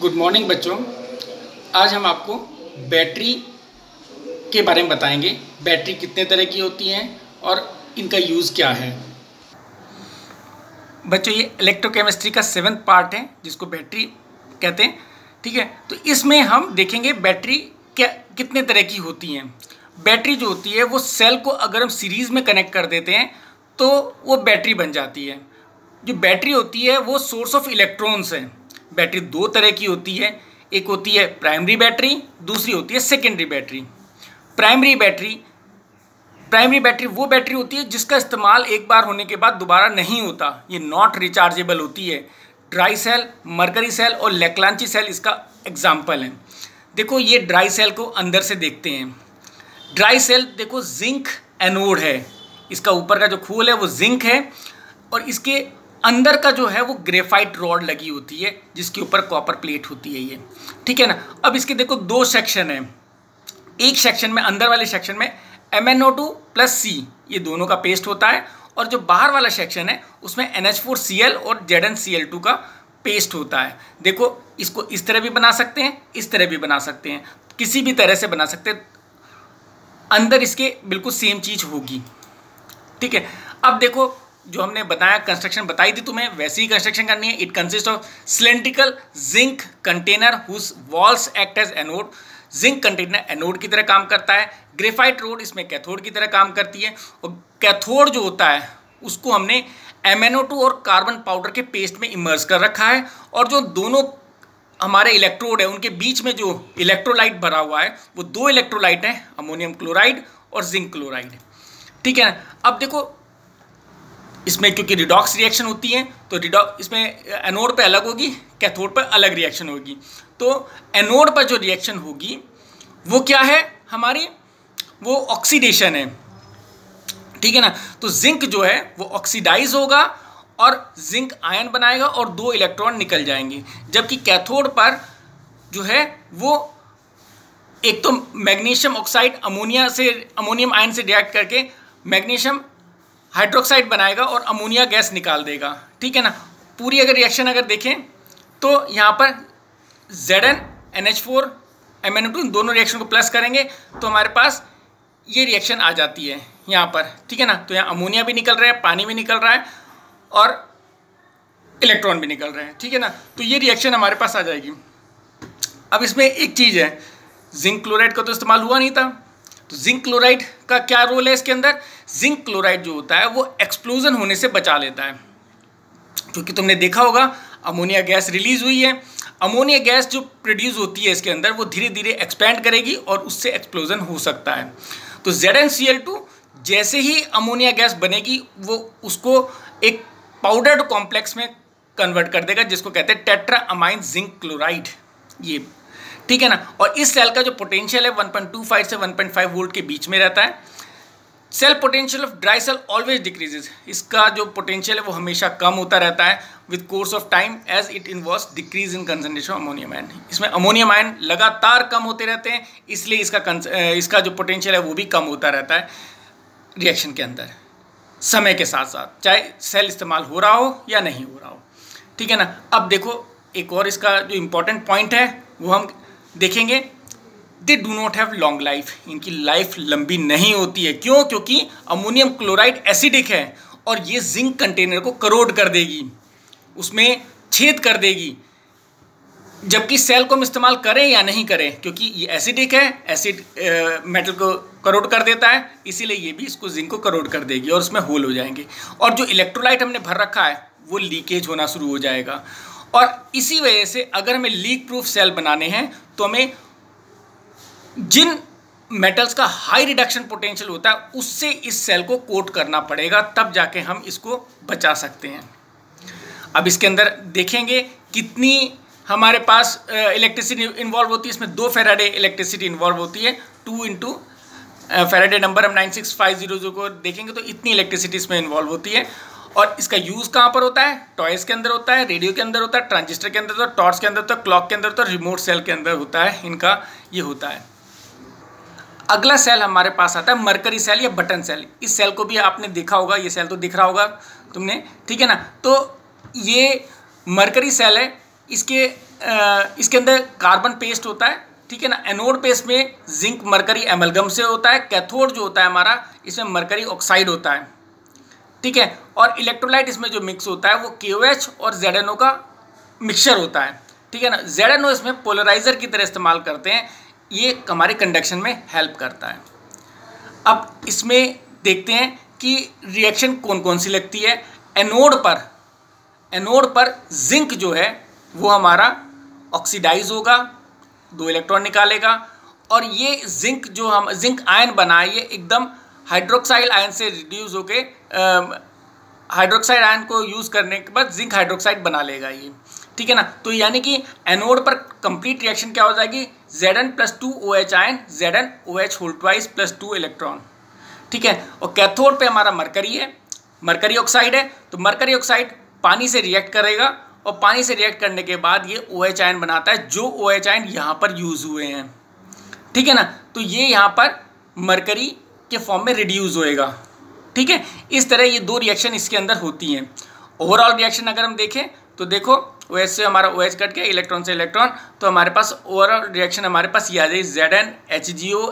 Good morning बच्चों। आज हम आपको बैटरी के बारे में बताएंगे। बैटरी कितने तरह की होती हैं और इनका यूज़ क्या है। बच्चों, ये इलेक्ट्रोकेमिस्ट्री का 7th पार्ट है जिसको बैटरी कहते हैं। ठीक है, तो इसमें हम देखेंगे बैटरी क्या कितने तरह की होती हैं। बैटरी जो होती है वो सेल को अगर हम सीरीज़ में कनेक्ट कर देते हैं तो वो बैटरी बन जाती है। जो बैटरी होती है वो सोर्स ऑफ इलेक्ट्रॉन्स है। बैटरी दो तरह की होती है, एक होती है प्राइमरी बैटरी, दूसरी होती है सेकेंडरी बैटरी। प्राइमरी बैटरी वो बैटरी होती है जिसका इस्तेमाल एक बार होने के बाद दोबारा नहीं होता। ये नॉट रिचार्जेबल होती है। ड्राई सेल, मरकरी सेल और लेक्लांची सेल इसका एग्जाम्पल है। देखो, ये ड्राई सेल को अंदर से देखते हैं। ड्राई सेल देखो, जिंक एनोड है, इसका ऊपर का जो खोल है वो जिंक है और इसके अंदर का जो है वो ग्रेफाइट रॉड लगी होती है जिसके ऊपर कॉपर प्लेट होती है ये। ठीक है ना। अब इसके देखो दो सेक्शन है। एक सेक्शन में, अंदर वाले सेक्शन में MnO2 + C ये दोनों का पेस्ट होता है और जो बाहर वाला सेक्शन है उसमें NH4Cl और ZnCl2 का पेस्ट होता है। देखो, इसको इस तरह भी बना सकते हैं, इस तरह भी बना सकते हैं, किसी भी तरह से बना सकते हैं। अंदर इसके बिल्कुल सेम चीज़ होगी। ठीक है। अब देखो, जो हमने बताया, कंस्ट्रक्शन बताई थी तुम्हें, वैसे ही कंस्ट्रक्शन करनी है। It consist of cylindrical zinc container whose walls act as anode. Zinc container anode की तरह काम करता है। ग्रेफाइट रोड इसमें कैथोड की तरह काम करती है। और कैथोड जो होता है उसको हमने MnO2 और कार्बन पाउडर के पेस्ट में इमर्ज कर रखा है। और जो दोनों हमारे इलेक्ट्रोड है उनके बीच में जो इलेक्ट्रोलाइट भरा हुआ है वो दो इलेक्ट्रोलाइट हैं, अमोनियम क्लोराइड और जिंक क्लोराइड। ठीक है। अब देखो, इसमें क्योंकि रिडॉक्स रिएक्शन होती है तो इसमें एनोड पे अलग होगी, कैथोड पर अलग रिएक्शन होगी। तो एनोड पर जो रिएक्शन होगी वो क्या है हमारी, वो ऑक्सीडेशन है। ठीक है ना। तो जिंक जो है वो ऑक्सीडाइज होगा और जिंक आयन बनाएगा और दो इलेक्ट्रॉन निकल जाएंगे। जबकि कैथोड पर जो है वो एक तो मैग्नीशियम ऑक्साइड अमोनियम आयन से रिएक्ट करके मैग्नीशियम हाइड्रोक्साइड बनाएगा और अमोनिया गैस निकाल देगा। ठीक है ना। पूरी अगर रिएक्शन अगर देखें तो यहाँ पर Zn NH4 MnO2 इन दोनों रिएक्शन को प्लस करेंगे तो हमारे पास ये रिएक्शन आ जाती है यहाँ पर। ठीक है ना। तो यहाँ अमोनिया भी निकल रहा है, पानी भी निकल रहा है और इलेक्ट्रॉन भी निकल रहे हैं। ठीक है ना। तो ये रिएक्शन हमारे पास आ जाएगी। अब इसमें एक चीज़ है, जिंक क्लोराइड का तो इस्तेमाल हुआ नहीं था, तो जिंक क्लोराइड का क्या रोल है इसके अंदर। जिंक क्लोराइड जो होता है वो एक्सप्लोजन होने से बचा लेता है। क्योंकि तुमने देखा होगा अमोनिया गैस रिलीज हुई है। अमोनिया गैस जो प्रोड्यूस होती है इसके अंदर वो धीरे धीरे एक्सपैंड करेगी और उससे एक्सप्लोजन हो सकता है। तो ZnCl2 जैसे ही अमोनिया गैस बनेगी वो उसको एक पाउडर्ड कॉम्प्लेक्स में कन्वर्ट कर देगा जिसको कहते हैं टेट्रा अमाइन जिंक क्लोराइड ये। ठीक है ना। और इस सेल का जो पोटेंशियल है 1.25 से 1.5 वोल्ट के बीच में रहता है। Cell potential of dry cell always decreases. इसका जो पोटेंशियल है वो हमेशा कम होता रहता है with course of time as it involves decrease in concentration of ammonium ion. इसमें अमोनियम आयन लगातार कम होते रहते हैं, इसलिए इसका जो पोटेंशियल है वो भी कम होता रहता है रिएक्शन के अंदर समय के साथ साथ, चाहे सेल इस्तेमाल हो रहा हो या नहीं हो रहा हो। ठीक है ना। अब देखो, एक और इसका जो इम्पोर्टेंट पॉइंट है वो हम देखेंगे। They do not have long life. इनकी लाइफ लंबी नहीं होती है। क्यों? क्योंकि अमोनियम क्लोराइड एसिडिक है और ये जिंक कंटेनर को करोड कर देगी, उसमें छेद कर देगी। जबकि सेल को हम इस्तेमाल करें या नहीं करें, क्योंकि ये एसिडिक है, एसिड मेटल को करोड कर देता है, इसीलिए ये भी इसको जिंक को करोड कर देगी और उसमें होल हो जाएंगे। और जो इलेक्ट्रोलाइट हमने भर रखा है वो लीकेज होना शुरू हो जाएगा। और इसी वजह से अगर हमें लीक प्रूफ सेल बनाने हैं तो हमें जिन मेटल्स का हाई रिडक्शन पोटेंशियल होता है उससे इस सेल को कोट करना पड़ेगा, तब जाके हम इसको बचा सकते हैं। अब इसके अंदर देखेंगे कितनी हमारे पास इलेक्ट्रिसिटी इन्वॉल्व होती है। इसमें 2 फेराडे इलेक्ट्रिसिटी इन्वॉल्व होती है। 2 इंटू फेराडे नंबर हम 96500 को देखेंगे तो इतनी इलेक्ट्रिसिटी इसमें इन्वॉल्व होती है। और इसका यूज़ कहाँ पर होता है? टॉयज़ के अंदर होता है, रेडियो के अंदर होता है, ट्रांजिस्टर के अंदर होता है, टॉर्च के अंदर होता है, क्लॉक के अंदर होता है, रिमोट सेल के अंदर होता है। इनका ये होता है। अगला सेल हमारे पास आता है मरकरी सेल या बटन सेल। इस सेल को भी आपने देखा होगा, ये सेल तो दिख रहा होगा तुमने। ठीक है ना। तो ये मरकरी सेल है। इसके इसके अंदर कार्बन पेस्ट होता है, ठीक है ना। एनोड पे इसमें जिंक मरकरी एमलगम से होता है। कैथोड जो होता है हमारा, इसमें मरकरी ऑक्साइड होता है, ठीक है। और इलेक्ट्रोलाइट इसमें जो मिक्स होता है वो KOH और ZNO का मिक्सचर होता है, ठीक है ना। ZNO इसमें पोलराइजर की तरह इस्तेमाल करते हैं, ये हमारे कंडक्शन में हेल्प करता है। अब इसमें देखते हैं कि रिएक्शन कौन कौन सी लगती है। एनोड पर जिंक जो है वो हमारा ऑक्सीडाइज होगा, 2 इलेक्ट्रॉन निकालेगा। और ये जिंक जो हम जिंक आयन बनाए, ये एकदम हाइड्रोक्साइड आयन से रिड्यूस होके हाइड्रोक्साइड आयन को यूज़ करने के बाद जिंक हाइड्रोक्साइड बना लेगा ये, ठीक है ना। तो यानी कि एनोड पर कंप्लीट रिएक्शन क्या हो जाएगी, Zn+2OH ion, ZnOH whole twice +2 electron, ठीक है। और कैथोड पे हमारा मरकरी है, मरकरी ऑक्साइड है। तो मरकरी ऑक्साइड पानी से रिएक्ट करेगा और पानी से रिएक्ट करने के बाद ये OH आयन बनाता है, जो OH आयन यहाँ पर यूज़ हुए हैं, ठीक है ना। तो ये यहाँ पर मरकरी के फॉर्म में रिड्यूस होएगा, ठीक है। इस तरह ये 2 रिएक्शन इसके अंदर होती हैं। ओवरऑल रिएक्शन अगर हम देखें तो देखो, OH से हमारा OH कट गया, इलेक्ट्रॉन से इलेक्ट्रॉन, तो हमारे पास ओवरऑल रिएक्शन हमारे पास ये आ जाए Zn HgO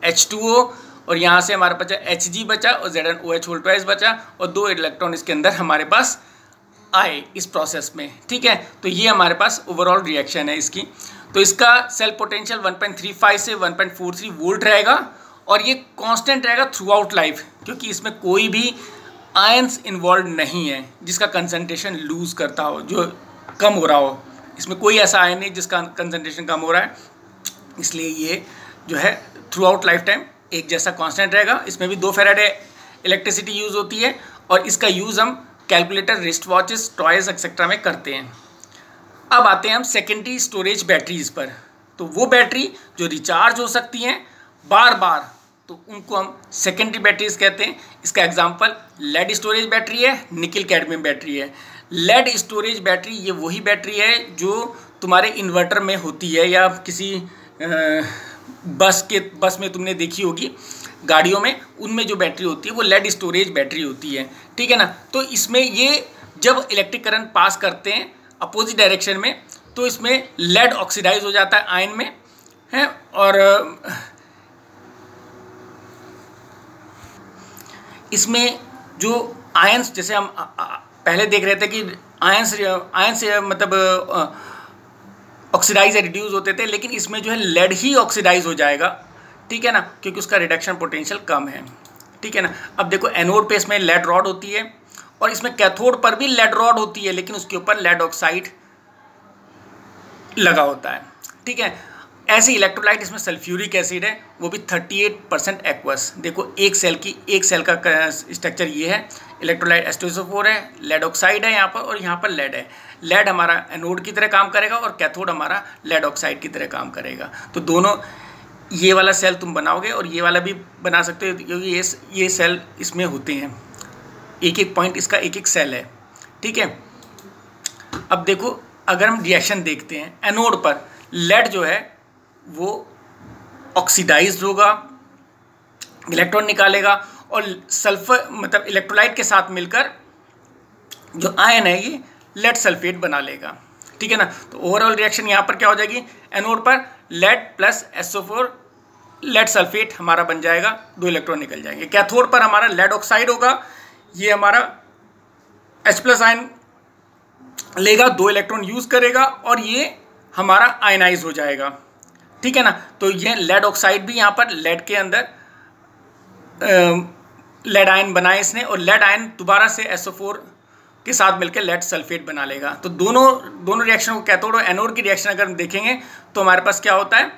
H2O, और यहाँ से हमारे पास Hg बचा और ZnOH होल ट्वाइस बचा, और 2 इलेक्ट्रॉन इसके अंदर हमारे पास आए इस प्रोसेस में, ठीक है। तो ये हमारे पास ओवरऑल रिएक्शन है इसकी। तो इसका सेल पोटेंशियल 1.35 से 1.43 वोल्ट रहेगा, और ये कांस्टेंट रहेगा थ्रू आउट लाइफ, क्योंकि इसमें कोई भी आयंस इन्वॉल्व नहीं है जिसका कंसंट्रेशन लूज करता हो, जो कम हो रहा हो। इसमें कोई ऐसा आयन नहीं जिसका कंसंट्रेशन कम हो रहा है, इसलिए ये जो है थ्रू आउट लाइफ टाइम एक जैसा कांस्टेंट रहेगा। इसमें भी 2 फैराडे इलेक्ट्रिसिटी यूज़ होती है, और इसका यूज़ हम calculator, wrist watches, toys etcetera में करते हैं। अब आते हैं हम सेकेंडरी स्टोरेज बैटरीज पर। तो वो बैटरी जो रिचार्ज हो सकती हैं बार बार, तो उनको हम सेकेंडरी बैटरीज कहते हैं। इसका एग्जांपल लेड स्टोरेज बैटरी है, निकल कैडमियम बैटरी है। लेड स्टोरेज बैटरी ये वही बैटरी है जो तुम्हारे इन्वर्टर में होती है, या किसी बस में तुमने देखी होगी, गाड़ियों में, उनमें जो बैटरी होती है वो लेड स्टोरेज बैटरी होती है, ठीक है ना। तो इसमें ये जब इलेक्ट्रिक करंट पास करते हैं अपोजिट डायरेक्शन में, तो इसमें लेड ऑक्सीडाइज हो जाता है आयन में, है। और इसमें जो आयंस, जैसे हम पहले देख रहे थे कि आयंस मतलब ऑक्सीडाइज या रिड्यूस होते थे, लेकिन इसमें जो है लेड ही ऑक्सीडाइज हो जाएगा, ठीक है ना, क्योंकि उसका रिडक्शन पोटेंशियल कम है, ठीक है ना। अब देखो एनोड पे इसमें लेड रॉड होती है, और इसमें कैथोड पर भी लेड रॉड होती है, लेकिन उसके ऊपर लेड ऑक्साइड लगा होता है, ठीक है। ऐसे इलेक्ट्रोलाइट इसमें सल्फ्यूरिक एसिड है, वो भी 38% एक्वस। देखो एक सेल का स्ट्रक्चर ये है। इलेक्ट्रोलाइट H2SO4 है, लेड ऑक्साइड है यहाँ पर, और यहाँ पर लेड है। लेड हमारा एनोड की तरह काम करेगा और कैथोड हमारा लेड ऑक्साइड की तरह काम करेगा। तो दोनों, ये वाला सेल तुम बनाओगे और ये वाला भी बना सकते हो, क्योंकि ये सेल इसमें होते हैं, एक एक पॉइंट इसका एक एक सेल है, ठीक है। अब देखो अगर हम रिएक्शन देखते हैं, एनोड पर लेड जो है वो ऑक्सीडाइज्ड होगा, इलेक्ट्रॉन निकालेगा, और सल्फर मतलब इलेक्ट्रोलाइट के साथ मिलकर जो आयन है ये लेड सल्फेट बना लेगा, ठीक है ना। तो ओवरऑल रिएक्शन यहाँ पर क्या हो जाएगी, एनोड पर lead plus SO4 lead sulphate हमारा बन जाएगा, 2 इलेक्ट्रॉन निकल जाएंगे। कैथोड पर हमारा लेड ऑक्साइड होगा, ये हमारा H+ आयन लेगा, 2 इलेक्ट्रॉन यूज़ करेगा, और ये हमारा आयनाइज हो जाएगा, ठीक है ना। तो ये लेड ऑक्साइड भी यहाँ पर लेड के अंदर लेड आयन बनाए इसने, और लेड आयन दोबारा से SO4 के साथ मिलकर लेड सल्फेट बना लेगा। तो दोनों रिएक्शन को, कैथोड और एनोड की रिएक्शन अगर हम देखेंगे तो हमारे पास क्या होता है,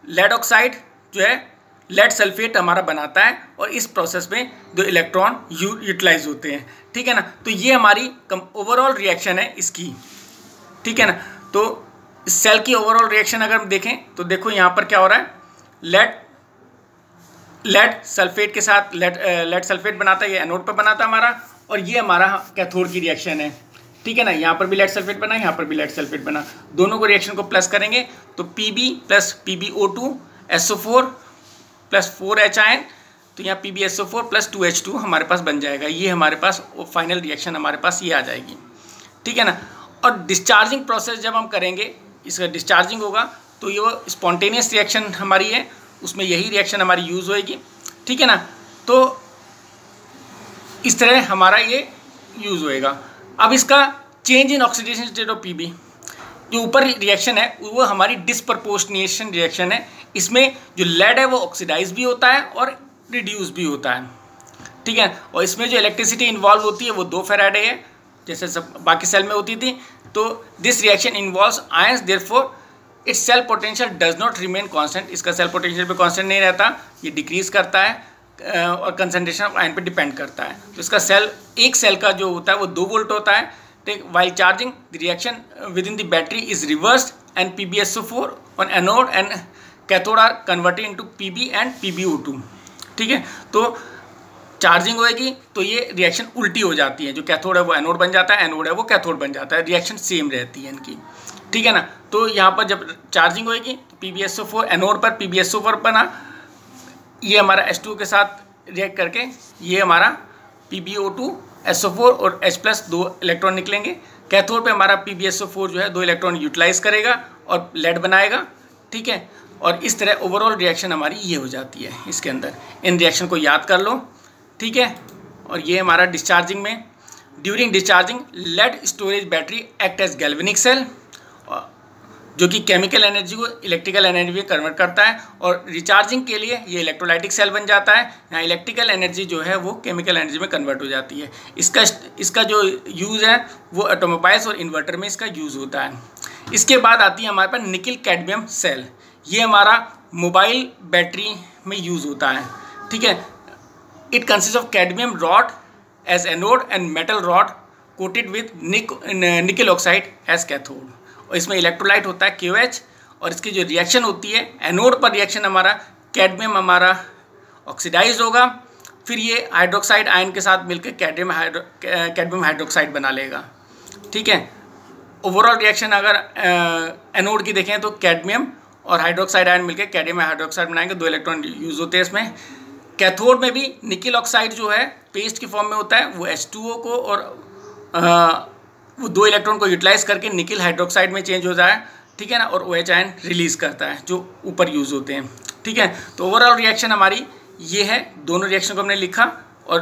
लेड ऑक्साइड जो है लेड सल्फेट हमारा बनाता है, और इस प्रोसेस में 2 इलेक्ट्रॉन यूटिलाइज होते हैं, ठीक है ना। तो ये हमारी ओवरऑल रिएक्शन है इसकी, ठीक है ना। तो इस सेल की ओवरऑल रिएक्शन अगर हम देखें तो देखो यहाँ पर क्या हो रहा है, लेड सल्फेट के साथ लेड सल्फेट बनाता है, ये एनोड पर बनाता है हमारा, और ये हमारा कैथोड की रिएक्शन है, ठीक है ना। यहाँ पर भी लेड सल्फेट बना, यहाँ पर भी लेड सल्फेट बना, दोनों को रिएक्शन को प्लस करेंगे तो Pb + PbO2 SO4 + 4H ion, तो यहाँ PbSO4 + 2H2 हमारे पास बन जाएगा। ये हमारे पास फाइनल रिएक्शन हमारे पास ये आ जाएगी, ठीक है ना। और डिस्चार्जिंग प्रोसेस जब हम करेंगे इसका डिस्चार्जिंग होगा तो ये वो स्पॉन्टेनियस रिएक्शन हमारी है, उसमें यही रिएक्शन हमारी यूज़ होएगी, ठीक है ना। तो इस तरह हमारा ये यूज़ होएगा। अब इसका change in oxidation state of PB, जो ऊपर रिएक्शन है वो हमारी डिसप्रपोर्शनेशन रिएक्शन है। इसमें जो लेड है वो ऑक्सीडाइज भी होता है और रिड्यूस भी होता है, ठीक है। और इसमें जो इलेक्ट्रिसिटी इन्वॉल्व होती है वो 2 फैराडे है, जैसे सब बाकी सेल में होती थी। तो this reaction involves ions, therefore its cell potential does not remain constant. इसका सेल पोटेंशियल पे कांस्टेंट नहीं रहता, ये डिक्रीज करता है और कंसंट्रेशन ऑफ आयन पे डिपेंड करता है। तो इसका एक सेल का जो होता है वो 2 वोल्ट होता है। While charging, the reaction within the battery is reversed and PbSO4 on anode and cathode are converted into Pb and PbO2, ठीक है। तो चार्जिंग होएगी तो ये रिएक्शन उल्टी हो जाती है, जो कैथोड है वो एनोड बन जाता है, एनोड है वो कैथोड बन जाता है, रिएक्शन सेम रहती है इनकी, ठीक है ना। तो यहाँ पर जब चार्जिंग होएगी तो PbSO4 एनोड पर PbSO4 बना, ये हमारा H2 के साथ रिएक्ट करके ये हमारा PbO2 SO4 और H+ 2 इलेक्ट्रॉन निकलेंगे। कैथोड पे हमारा PbSO4 जो है 2 इलेक्ट्रॉन यूटिलाइज करेगा और लेड बनाएगा, ठीक है। और इस तरह ओवरऑल रिएक्शन हमारी ये हो जाती है इसके अंदर। इन रिएक्शन को याद कर लो, ठीक है। और ये हमारा डिस्चार्जिंग में, during discharging lead storage battery act as galvanic cell, जो कि केमिकल एनर्जी को इलेक्ट्रिकल एनर्जी में कन्वर्ट करता है। और रिचार्जिंग के लिए ये इलेक्ट्रोलाइटिक सेल बन जाता है, यहाँ इलेक्ट्रिकल एनर्जी जो है वो केमिकल एनर्जी में कन्वर्ट हो जाती है। इसका जो यूज़ है वो ऑटोमोबाइल्स और इन्वर्टर में इसका यूज़ होता है। इसके बाद आती है हमारे पास निकिल कैडमियम सेल, ये हमारा मोबाइल बैटरी में यूज़ होता है, ठीक है। It consist of cadmium rod as anode and metal rod coated with nickel oxide as cathode. और इसमें इलेक्ट्रोलाइट होता है KOH। और इसकी जो रिएक्शन होती है, एनोड पर रिएक्शन हमारा कैडमियम हमारा ऑक्सीडाइज होगा, फिर ये हाइड्रोक्साइड आयन के साथ मिलकर कैडमियम हाइड्रोक्साइड बना लेगा, ठीक है। ओवरऑल रिएक्शन अगर एनोड की देखें तो कैडमियम और हाइड्रोक्साइड आयन मिलकर कैडमियम हाइड्रोक्साइड बनाएंगे, 2 इलेक्ट्रॉन यूज़ होते हैं इसमें। कैथोड में भी निकल ऑक्साइड जो है पेस्ट की फॉर्म में होता है, वो H2O को और वो 2 इलेक्ट्रॉन को यूटिलाइज करके निकल हाइड्रोक्साइड में चेंज हो जाए, ठीक है ना। और OH आयन रिलीज़ करता है जो ऊपर यूज़ होते हैं, ठीक है। तो ओवरऑल रिएक्शन हमारी ये है। दोनों रिएक्शन को हमने लिखा और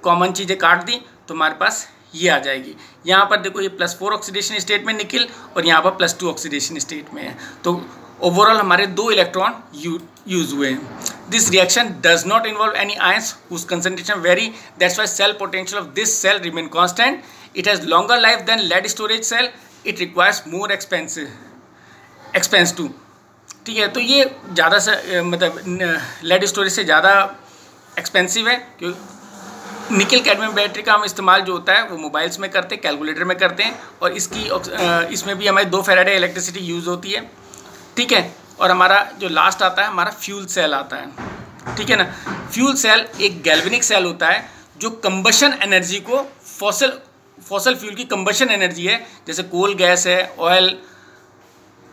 कॉमन चीज़ें काट दी तो हमारे पास ये आ जाएगी। यहाँ पर देखो ये +4 ऑक्सीडेशन स्टेट में निकल और यहाँ पर +2 ऑक्सीडेशन स्टेट में है। तो ओवरऑल हमारे 2 इलेक्ट्रॉन यूज हुए हैं। This reaction does not involve any ions whose concentration vary, that's why cell potential of this cell remain constant. It has longer life than lead storage cell. It requires more expense too. ठीक है। तो ये ज़्यादा से मतलब lead storage से ज़्यादा expensive है, क्योंकि निकल कैडमियम बैटरी का हम इस्तेमाल जो होता है वो मोबाइल्स में करते हैं, कैलकुलेटर में करते हैं। और इसमें भी हमारी 2 फैराडे इलेक्ट्रिसिटी यूज़ होती है, ठीक है। और हमारा जो लास्ट आता है हमारा फ्यूल सेल आता है, ठीक है ना। फ्यूल सेल एक गैल्वेनिक सेल होता है जो कंबशन एनर्जी को फॉसल फ्यूल की कंबशन एनर्जी है, जैसे कोल गैस है, ऑयल,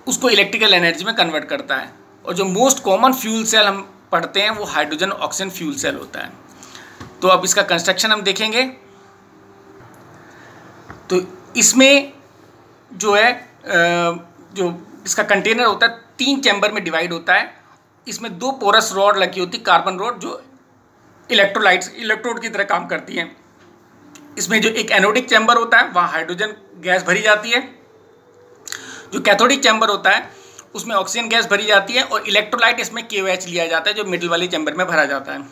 उसको इलेक्ट्रिकल एनर्जी में कन्वर्ट करता है। और जो मोस्ट कॉमन फ्यूल सेल हम पढ़ते हैं वो हाइड्रोजन ऑक्सीजन फ्यूल सेल होता है। तो अब इसका कंस्ट्रक्शन हम देखेंगे। तो इसमें जो है जो इसका कंटेनर होता है 3 चैम्बर में डिवाइड होता है। इसमें 2 पोरस रॉड लगी होती है, कार्बन रॉड, जो इलेक्ट्रोड की तरह काम करती है। इसमें जो एक एनोडिक चैम्बर होता है वहाँ हाइड्रोजन गैस भरी जाती है, जो कैथोडिक चैम्बर होता है उसमें ऑक्सीजन गैस भरी जाती है, और इलेक्ट्रोलाइट इसमें KOH लिया जाता है जो मिडिल वाली चैम्बर में भरा जाता है,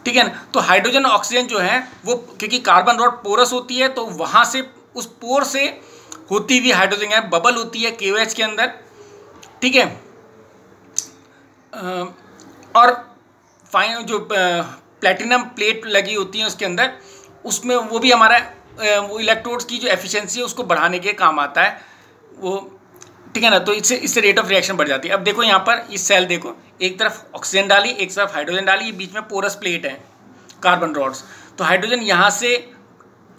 ठीक है ना। तो हाइड्रोजन ऑक्सीजन जो है वो, क्योंकि कार्बन रॉड पोरस होती है तो वहाँ से उस पोर से होती हुई हाइड्रोजन गैस बबल होती है KOH के अंदर, ठीक है। और फाइन जो प्लेटिनम प्लेट लगी होती है उसके अंदर, उसमें वो भी हमारा वो इलेक्ट्रोड्स की जो एफिशिएंसी है उसको बढ़ाने के काम आता है वो, ठीक है ना। तो इससे रेट ऑफ रिएक्शन बढ़ जाती है। अब देखो यहाँ पर इस सेल देखो, एक तरफ ऑक्सीजन डाली, एक तरफ हाइड्रोजन डाली, ये बीच में पोरस प्लेट है कार्बन रॉड्स। तो हाइड्रोजन यहाँ से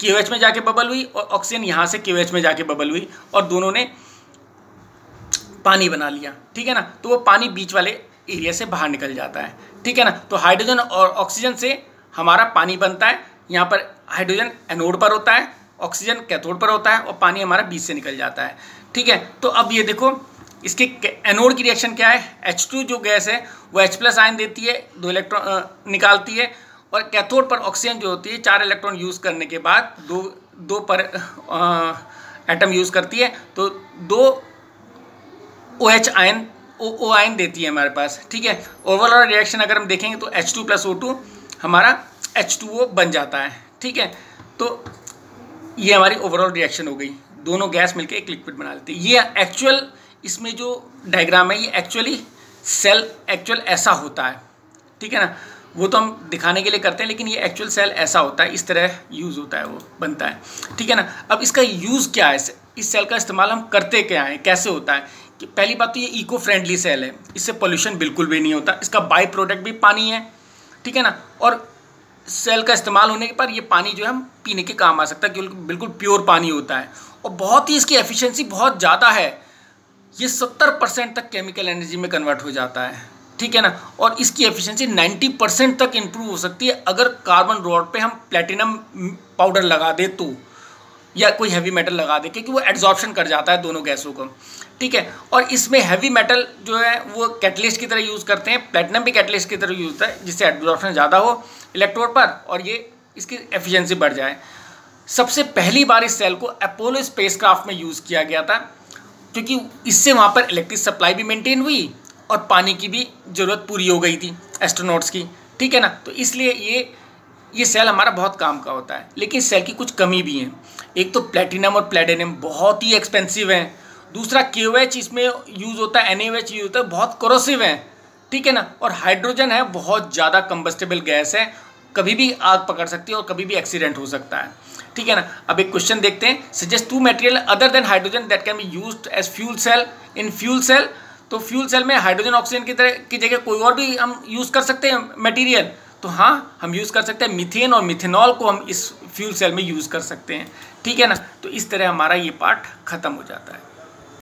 KOH में जाके बबल हुई और ऑक्सीजन यहाँ से KOH में जाके बबल हुई और दोनों ने पानी बना लिया, ठीक है ना। तो वो पानी बीच वाले एरिया से बाहर निकल जाता है, ठीक है ना। तो हाइड्रोजन और ऑक्सीजन से हमारा पानी बनता है। यहाँ पर हाइड्रोजन एनोड पर होता है, ऑक्सीजन कैथोड पर होता है और पानी हमारा बीच से निकल जाता है, ठीक है। तो अब ये देखो इसके एनोड की रिएक्शन क्या है, H2 जो गैस है वो H+ आयन देती है, 2 इलेक्ट्रॉन निकालती है, और कैथोड पर ऑक्सीजन जो होती है 4 इलेक्ट्रॉन यूज़ करने के बाद दो पर एटम यूज़ करती है, तो 2 OH आयन O आयन देती है हमारे पास, ठीक है। ओवरऑल रिएक्शन अगर हम देखेंगे तो H2 + O2 हमारा H2O बन जाता है, ठीक है। तो ये हमारी ओवरऑल रिएक्शन हो गई, दोनों गैस मिलकर एक लिक्विड बना लेती है। ये एक्चुअल इसमें जो डायग्राम है ये एक्चुअली सेल एक्चुअल ऐसा होता है, ठीक है ना। वो तो हम दिखाने के लिए करते हैं, लेकिन ये एक्चुअल सेल ऐसा होता है, इस तरह यूज़ होता है, वो बनता है, ठीक है ना। अब इसका यूज़ क्या है, इस सेल का इस्तेमाल हम करते क्या है, कैसे होता है कि पहली बात तो ये इको फ्रेंडली सेल है, इससे पोल्यूशन बिल्कुल भी नहीं होता, इसका बाई प्रोडक्ट भी पानी है, ठीक है ना। और सेल का इस्तेमाल होने के बाद ये पानी जो है हम पीने के काम आ सकता है, क्योंकि बिल्कुल प्योर पानी होता है, और बहुत ही इसकी एफिशिएंसी बहुत ज़्यादा है, ये 70% तक केमिकल एनर्जी में कन्वर्ट हो जाता है, ठीक है ना। और इसकी एफिशिएंसी 90% तक इम्प्रूव हो सकती है अगर कार्बन रॉड पे हम प्लेटिनम पाउडर लगा दे तो, या कोई हैवी मेटल लगा दे, क्योंकि वो एड्जॉर्प्शन कर जाता है दोनों गैसों को, ठीक है। और इसमें हैवी मेटल जो है वो कैटलिस्ट की तरह यूज़ करते हैं, प्लेटिनम भी कैटलिस्ट की तरह यूज़ होता है, जिससे एड्जॉर्प्शन ज़्यादा हो इलेक्ट्रोड पर और ये इसकी एफिशिएंसी बढ़ जाए। सबसे पहली बार इस सेल को अपोलो स्पेसक्राफ्ट में यूज़ किया गया था, क्योंकि इससे वहाँ पर इलेक्ट्रिक सप्लाई भी मेंटेन हुई और पानी की भी ज़रूरत पूरी हो गई थी एस्ट्रोनॉट्स की, ठीक है ना। तो इसलिए ये सेल हमारा बहुत काम का होता है, लेकिन सेल की कुछ कमी भी है। एक तो प्लेटिनम और प्लेटिनम बहुत ही एक्सपेंसिव है, दूसरा KOH इसमें यूज़ होता है, NaOH यूज़ होता है, बहुत कोरोसिव है, ठीक है ना। और हाइड्रोजन है, बहुत ज़्यादा कंबस्टेबल गैस है, कभी भी आग पकड़ सकती है और कभी भी एक्सीडेंट हो सकता है, ठीक है ना। अब एक क्वेश्चन देखते हैं, suggest 2 material other than hydrogen that can be used as fuel cell in fuel cell. तो फ्यूल सेल में हाइड्रोजन ऑक्सीजन की जगह कोई और भी हम यूज़ कर सकते हैं मटेरियल, तो हाँ हम यूज़ कर सकते हैं मीथेन और मिथेनॉल को हम इस फ्यूल सेल में यूज़ कर सकते हैं, ठीक है ना। तो इस तरह हमारा ये पार्ट ख़त्म हो जाता है।